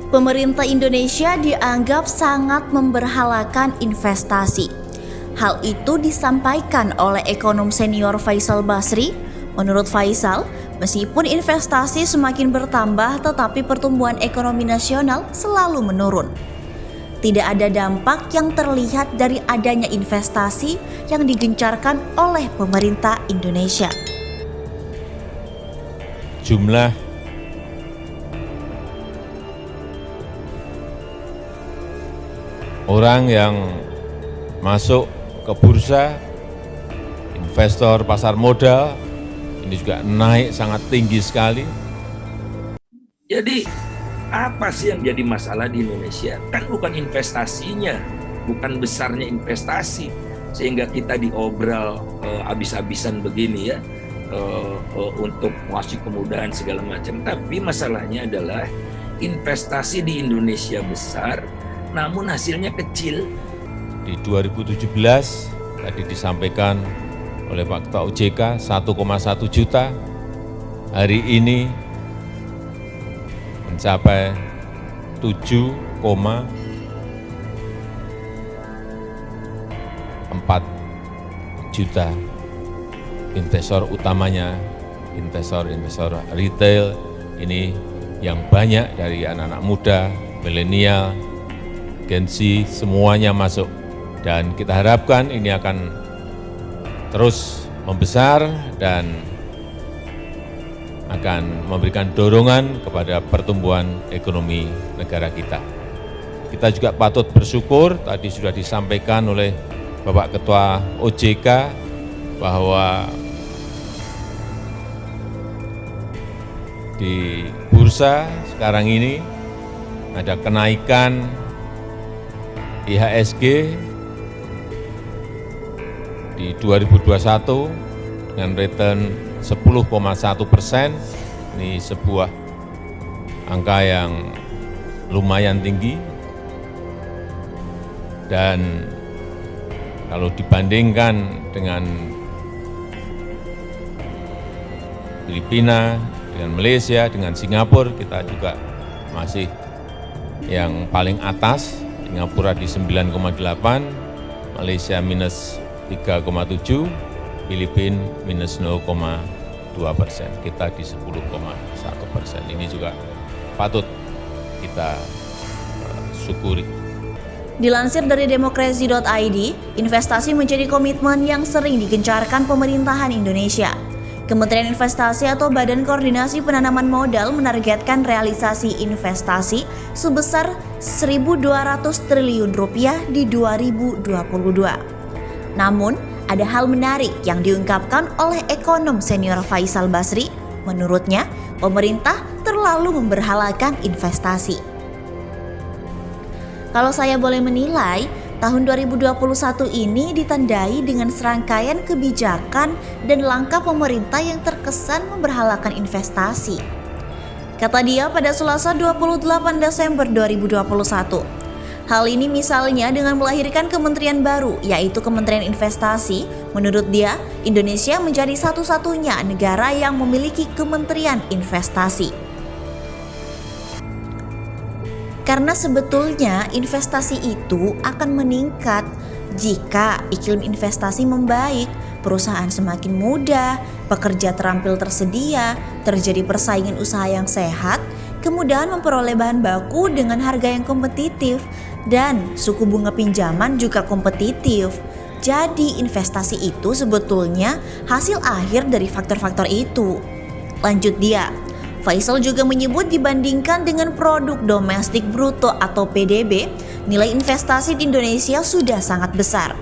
Pemerintah Indonesia dianggap sangat memberhalakan investasi. Hal itu disampaikan oleh ekonom senior Faisal Basri. Menurut Faisal, meskipun investasi semakin bertambah, tetapi pertumbuhan ekonomi nasional selalu menurun. Tidak ada dampak yang terlihat dari adanya investasi yang digencarkan oleh pemerintah Indonesia. Jumlah orang yang masuk ke bursa, investor pasar modal, ini juga naik sangat tinggi sekali. Jadi apa sih yang jadi masalah di Indonesia? Kan bukan investasinya, bukan besarnya investasi, sehingga kita diobral habis-habisan begini ya, untuk ngasih kemudahan segala macam. Tapi masalahnya adalah investasi di Indonesia besar, namun hasilnya kecil. Di 2017 tadi disampaikan oleh Pak Ketua OJK 1,1 juta, hari ini mencapai 7,4 juta. Investor utamanya, investor retail, ini yang banyak dari anak-anak muda, milenial, Gen Z, semuanya masuk. Dan kita harapkan ini akan terus membesar dan akan memberikan dorongan kepada pertumbuhan ekonomi negara kita. Kita juga patut bersyukur, tadi sudah disampaikan oleh Bapak Ketua OJK, bahwa di bursa sekarang ini ada kenaikan IHSG di 2021 dengan return 10,1%. Ini sebuah angka yang lumayan tinggi, dan kalau dibandingkan dengan Filipina, dengan Malaysia, dengan Singapura, kita juga masih yang paling atas. Singapura di 9,8, Malaysia minus 3,7, Filipina minus 0,2%, kita di 10,1%. Ini juga patut kita syukuri. Dilansir dari demokrasi.id, investasi menjadi komitmen yang sering digencarkan pemerintahan Indonesia. Kementerian Investasi atau Badan Koordinasi Penanaman Modal menargetkan realisasi investasi sebesar 1.200 triliun rupiah di 2022. Namun, ada hal menarik yang diungkapkan oleh ekonom senior Faisal Basri. Menurutnya, pemerintah terlalu memberhalakan investasi. Kalau saya boleh menilai, tahun 2021 ini ditandai dengan serangkaian kebijakan dan langkah pemerintah yang terkesan memberhalakan investasi. Kata dia pada Selasa 28 Desember 2021. Hal ini misalnya dengan melahirkan kementerian baru, yaitu Kementerian Investasi. Menurut dia, Indonesia menjadi satu-satunya negara yang memiliki Kementerian Investasi. Karena sebetulnya investasi itu akan meningkat jika iklim investasi membaik, perusahaan semakin mudah, pekerja terampil tersedia, terjadi persaingan usaha yang sehat, kemudahan memperoleh bahan baku dengan harga yang kompetitif, dan suku bunga pinjaman juga kompetitif. Jadi investasi itu sebetulnya hasil akhir dari faktor-faktor itu. Lanjut dia. Faisal juga menyebut dibandingkan dengan produk domestik bruto atau PDB, nilai investasi di Indonesia sudah sangat besar.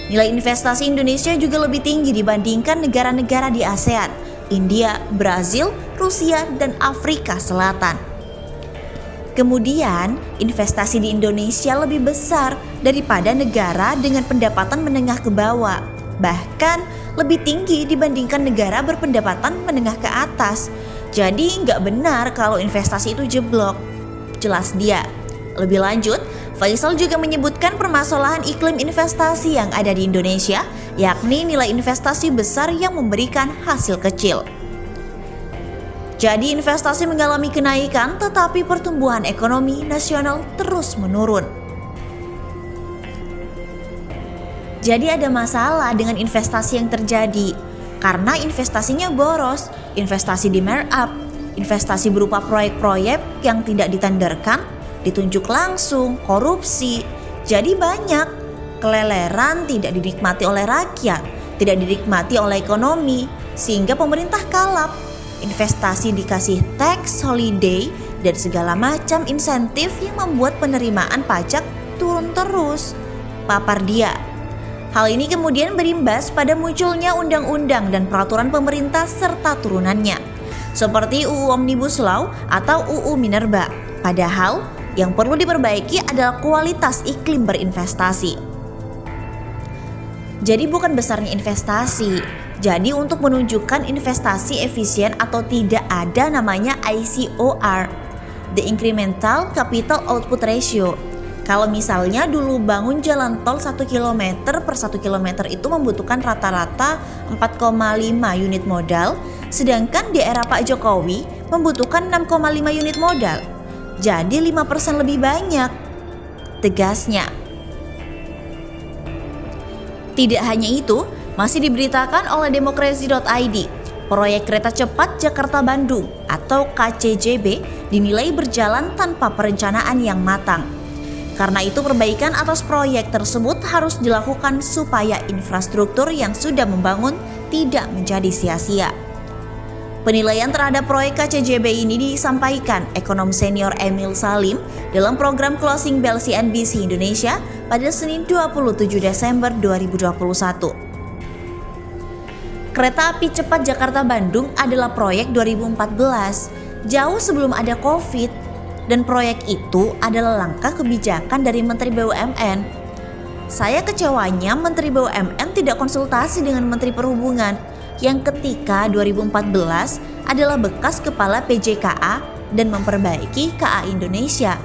Nilai investasi Indonesia juga lebih tinggi dibandingkan negara-negara di ASEAN, India, Brazil, Rusia, dan Afrika Selatan. Kemudian, investasi di Indonesia lebih besar daripada negara dengan pendapatan menengah ke bawah, bahkan lebih tinggi dibandingkan negara berpendapatan menengah ke atas. Jadi nggak benar kalau investasi itu jeblok, jelas dia. Lebih lanjut, Faisal juga menyebutkan permasalahan iklim investasi yang ada di Indonesia, yakni nilai investasi besar yang memberikan hasil kecil. Jadi investasi mengalami kenaikan, tetapi pertumbuhan ekonomi nasional terus menurun. Jadi ada masalah dengan investasi yang terjadi, karena investasinya boros, investasi di markup, investasi berupa proyek-proyek yang tidak ditenderkan, ditunjuk langsung, korupsi. Jadi banyak keleleran tidak dinikmati oleh rakyat, tidak dinikmati oleh ekonomi, sehingga pemerintah kalap. Investasi dikasih tax holiday dan segala macam insentif yang membuat penerimaan pajak turun terus, papar dia. Hal ini kemudian berimbas pada munculnya undang-undang dan peraturan pemerintah serta turunannya, seperti UU Omnibus Law atau UU Minerba. Padahal yang perlu diperbaiki adalah kualitas iklim berinvestasi. Jadi bukan besarnya investasi. Jadi untuk menunjukkan investasi efisien atau tidak ada namanya ICOR, the Incremental Capital Output Ratio. Kalau misalnya dulu bangun jalan tol 1 km per 1 km itu membutuhkan rata-rata 4,5 unit modal, sedangkan di era Pak Jokowi membutuhkan 6,5 unit modal. Jadi 5% lebih banyak, tegasnya. Tidak hanya itu, masih diberitakan oleh demokrasi.id, proyek kereta cepat Jakarta-Bandung atau KCJB dinilai berjalan tanpa perencanaan yang matang. Karena itu perbaikan atas proyek tersebut harus dilakukan supaya infrastruktur yang sudah membangun tidak menjadi sia-sia. Penilaian terhadap proyek KCJB ini disampaikan ekonom senior Emil Salim dalam program Closing Bell CNBC Indonesia pada Senin 27 Desember 2021. Kereta api cepat Jakarta-Bandung adalah proyek 2014, jauh sebelum ada COVID, dan proyek itu adalah langkah kebijakan dari Menteri BUMN. Saya kecewanya Menteri BUMN tidak konsultasi dengan Menteri Perhubungan, yang ketika 2014 adalah bekas kepala PJKA dan memperbaiki KA Indonesia.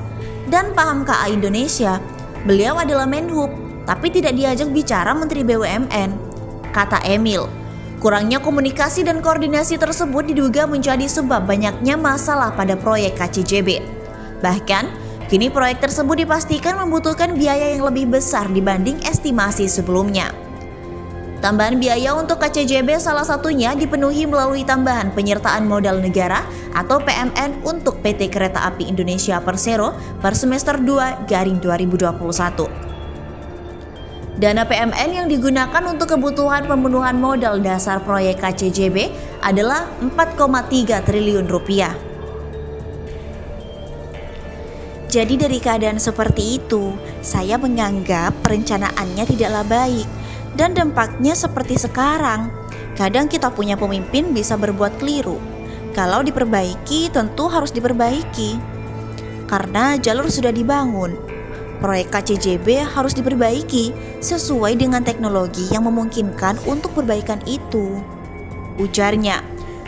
Dan paham KA Indonesia, beliau adalah Menhub, tapi tidak diajak bicara Menteri BUMN, kata Emil. Kurangnya komunikasi dan koordinasi tersebut diduga menjadi sebab banyaknya masalah pada proyek KCJB. Bahkan, kini proyek tersebut dipastikan membutuhkan biaya yang lebih besar dibanding estimasi sebelumnya. Tambahan biaya untuk KCJB salah satunya dipenuhi melalui tambahan penyertaan modal negara atau PMN untuk PT Kereta Api Indonesia Persero per semester 2 garing 2021. Dana PMN yang digunakan untuk kebutuhan pemenuhan modal dasar proyek KCJB adalah 4,3 triliun rupiah. Jadi dari keadaan seperti itu, saya menganggap perencanaannya tidaklah baik dan dampaknya seperti sekarang. Kadang kita punya pemimpin bisa berbuat keliru. Kalau diperbaiki tentu harus diperbaiki. Karena jalur sudah dibangun. Proyek KCJB harus diperbaiki sesuai dengan teknologi yang memungkinkan untuk perbaikan itu, ujarnya.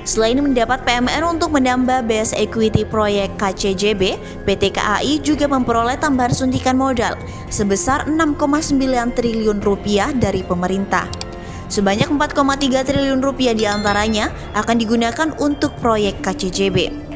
Selain mendapat PMN untuk menambah base equity proyek KCJB, PT KAI juga memperoleh tambahan suntikan modal sebesar 6,9 triliun rupiah dari pemerintah. Sebanyak 4,3 triliun rupiah diantaranya akan digunakan untuk proyek KCJB.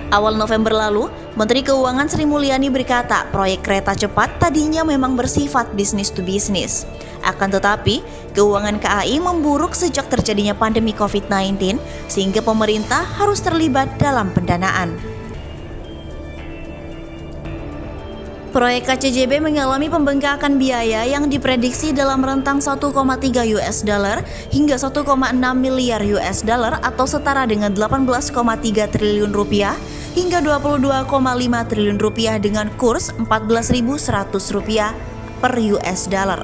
Awal November lalu, Menteri Keuangan Sri Mulyani berkata proyek kereta cepat tadinya memang bersifat bisnis to bisnis. Akan tetapi, keuangan KAI memburuk sejak terjadinya pandemi COVID-19 sehingga pemerintah harus terlibat dalam pendanaan. Proyek KCJB mengalami pembengkakan biaya yang diprediksi dalam rentang 1,3 US dollar hingga 1,6 miliar US dollar atau setara dengan 18,3 triliun rupiah hingga 22,5 triliun rupiah dengan kurs 14.100 rupiah per US dollar.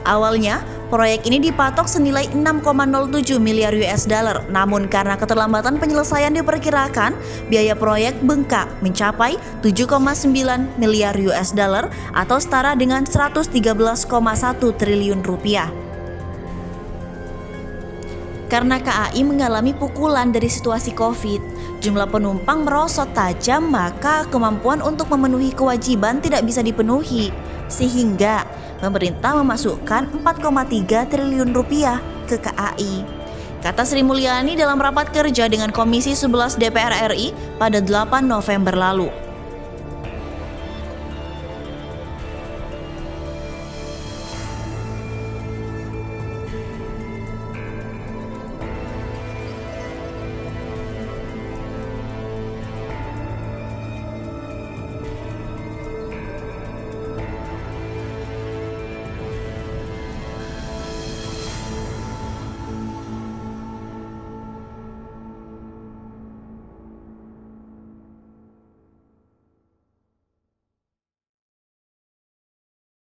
Awalnya, proyek ini dipatok senilai 6,07 miliar US dollar, namun karena keterlambatan penyelesaian diperkirakan, biaya proyek bengkak mencapai 7,9 miliar US dollar atau setara dengan 113,1 triliun rupiah. Karena KAI mengalami pukulan dari situasi COVID, jumlah penumpang merosot tajam, maka kemampuan untuk memenuhi kewajiban tidak bisa dipenuhi, sehingga pemerintah memasukkan 4,3 triliun rupiah ke KAI. kata Sri Mulyani dalam rapat kerja dengan Komisi 11 DPR RI pada 8 November lalu.